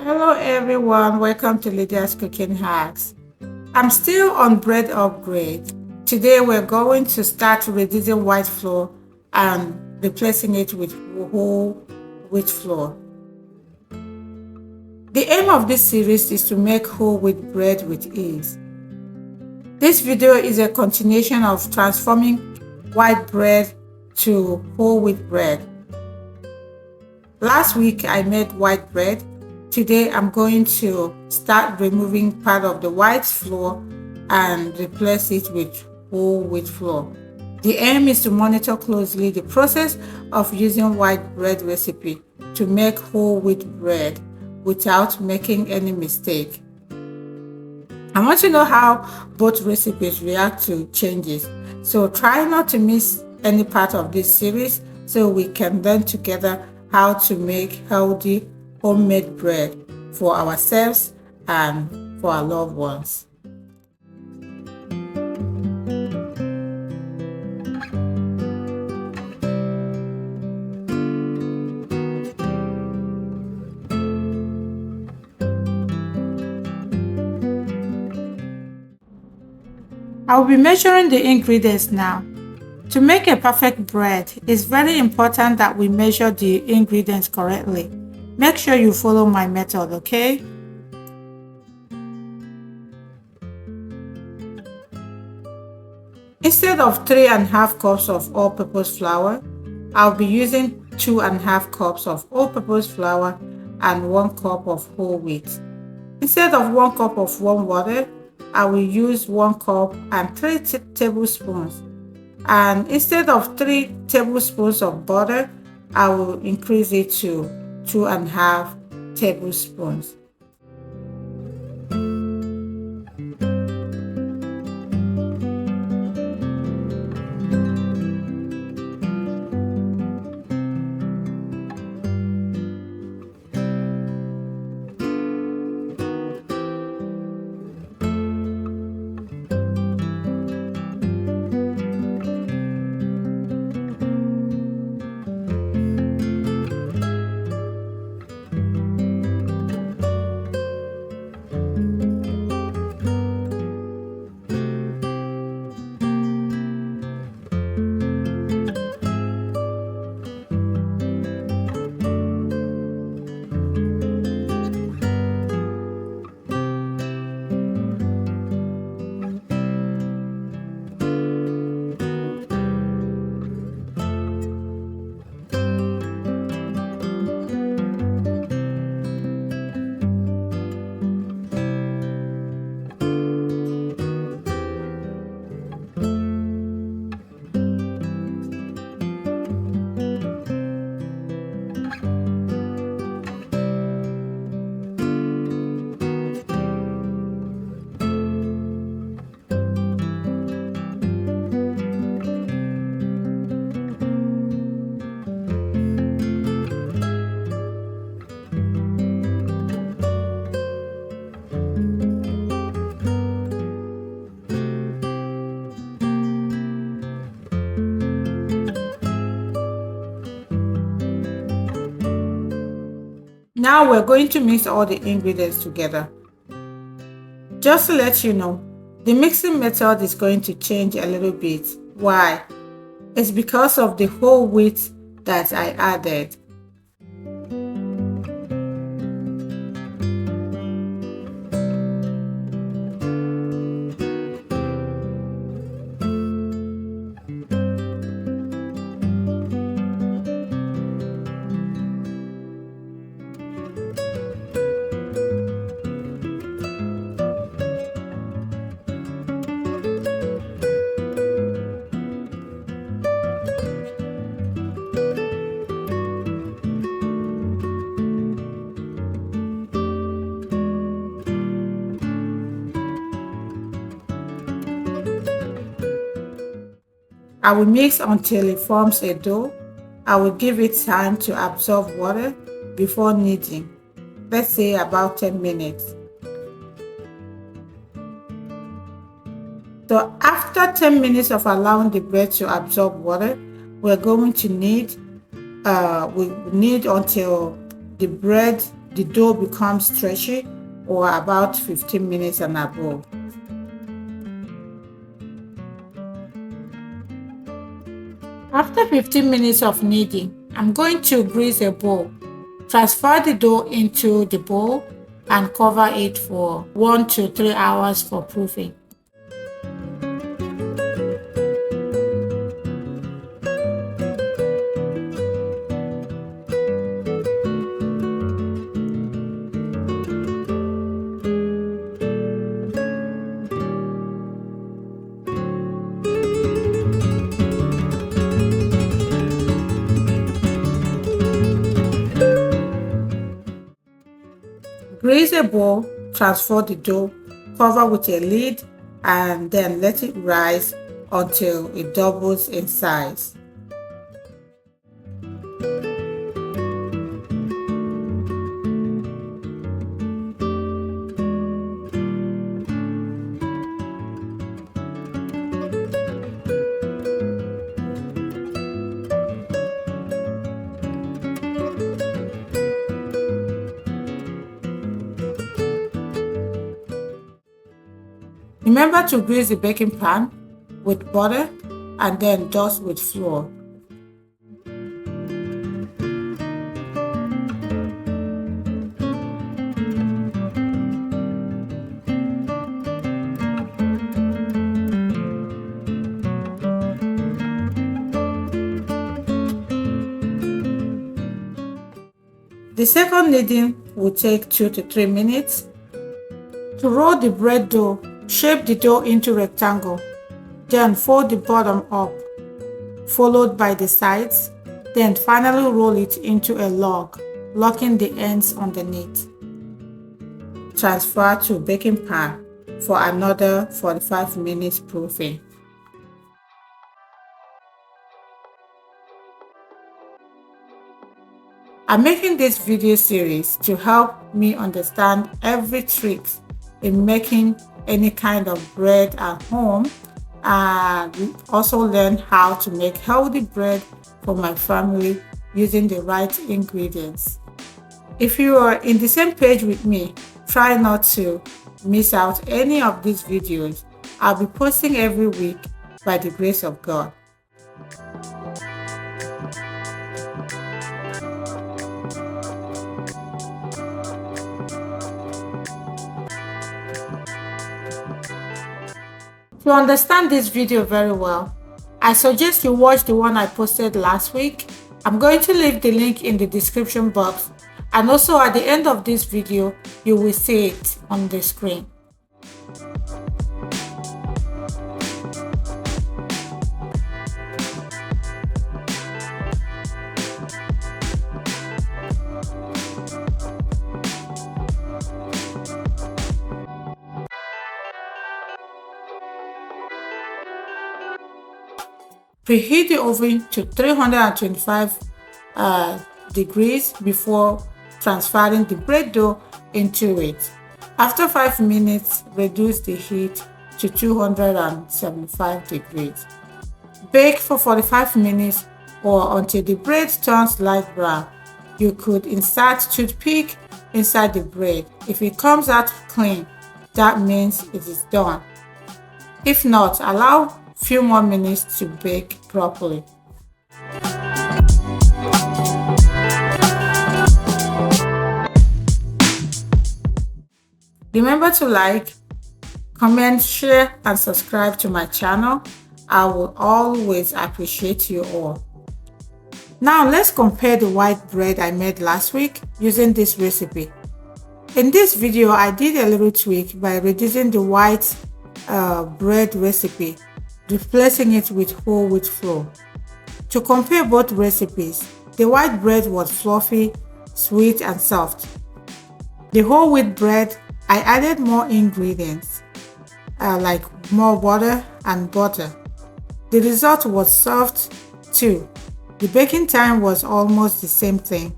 Hello everyone, welcome to Lydia's Cooking Hacks. I'm still on bread upgrade. Today we're going to start reducing white flour and replacing it with whole wheat flour. The aim of this series is to make whole wheat bread with ease. This video is a continuation of transforming white bread to whole wheat bread. Last week I made white bread. Today I'm going to start removing part of the white flour and replace it with whole wheat flour. The aim is to monitor closely the process of using white bread recipe to make whole wheat bread without making any mistake. I want to know how both recipes react to changes, so try not to miss any part of this series so we can learn together how to make healthy homemade bread for ourselves and for our loved ones. I'll be measuring the ingredients now. To make a perfect bread, it's very important that we measure the ingredients correctly. Make sure you follow my method, okay? Instead of 3.5 cups of all-purpose flour, I'll be using 2.5 cups of all-purpose flour and 1 cup of whole wheat. Instead of 1 cup of warm water, I will use 1 cup and 3 tablespoons. And instead of 3 tablespoons of butter, I will increase it to 2.5 tablespoons. Now we're going to mix all the ingredients together. Just to let you know, the mixing method is going to change a little bit. Why? It's because of the whole wheat that I added. I will mix until it forms a dough. I will give it time to absorb water before kneading. Let's say about 10 minutes. So after 10 minutes of allowing the bread to absorb water, we're going to knead. We knead until the bread the dough becomes stretchy, or about 15 minutes and above. After 15 minutes of kneading, I'm going to grease a bowl. Transfer the dough into the bowl and cover it for 1 to 3 hours for proofing. Grease a bowl, transfer the dough, cover with a lid, and then let it rise until it doubles in size. Remember to grease the baking pan with butter and then dust with flour. The second kneading will take 2 to 3 minutes. To roll the bread dough, shape the dough into rectangle, then fold the bottom up, followed by the sides, then finally roll it into a log, locking the ends underneath. Transfer to baking pan for another 45 minutes proofing. I'm making this video series to help me understand every trick in making any kind of bread at home, and also learn how to make healthy bread for my family using the right ingredients. If you are in the same page with me, try not to miss out any of these videos. I'll be posting every week by the grace of God. To understand this video very well, I suggest you watch the one I posted last week. I'm going to leave the link in the description box, and also at the end of this video, you will see it on the screen. Preheat the oven to 325 degrees before transferring the bread dough into it. After 5 minutes, reduce the heat to 275 degrees. Bake for 45 minutes or until the bread turns light brown. You could insert toothpick inside the bread. If it comes out clean, that means it is done. If not, allow few more minutes to bake properly. Remember to like, comment, share, and subscribe to my channel. I will always appreciate you all. Now let's compare the white bread I made last week using this recipe. In this video, I did a little tweak by reducing the white bread recipe, replacing it with whole wheat flour. To compare both recipes, the white bread was fluffy, sweet, and soft. The whole wheat bread, I added more ingredients, like more water and butter. The result was soft too. The baking time was almost the same thing,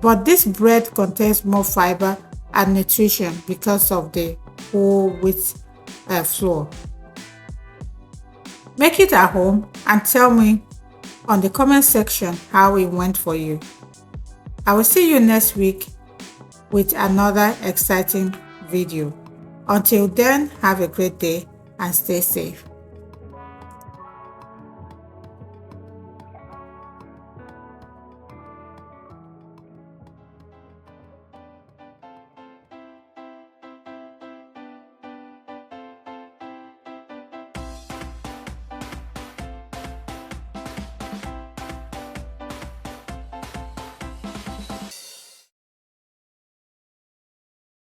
but this bread contains more fiber and nutrition because of the whole wheat flour. Make it at home and tell me on the comment section how it went for you. I will see you next week. with another exciting video. Until then, have a great day and stay safe.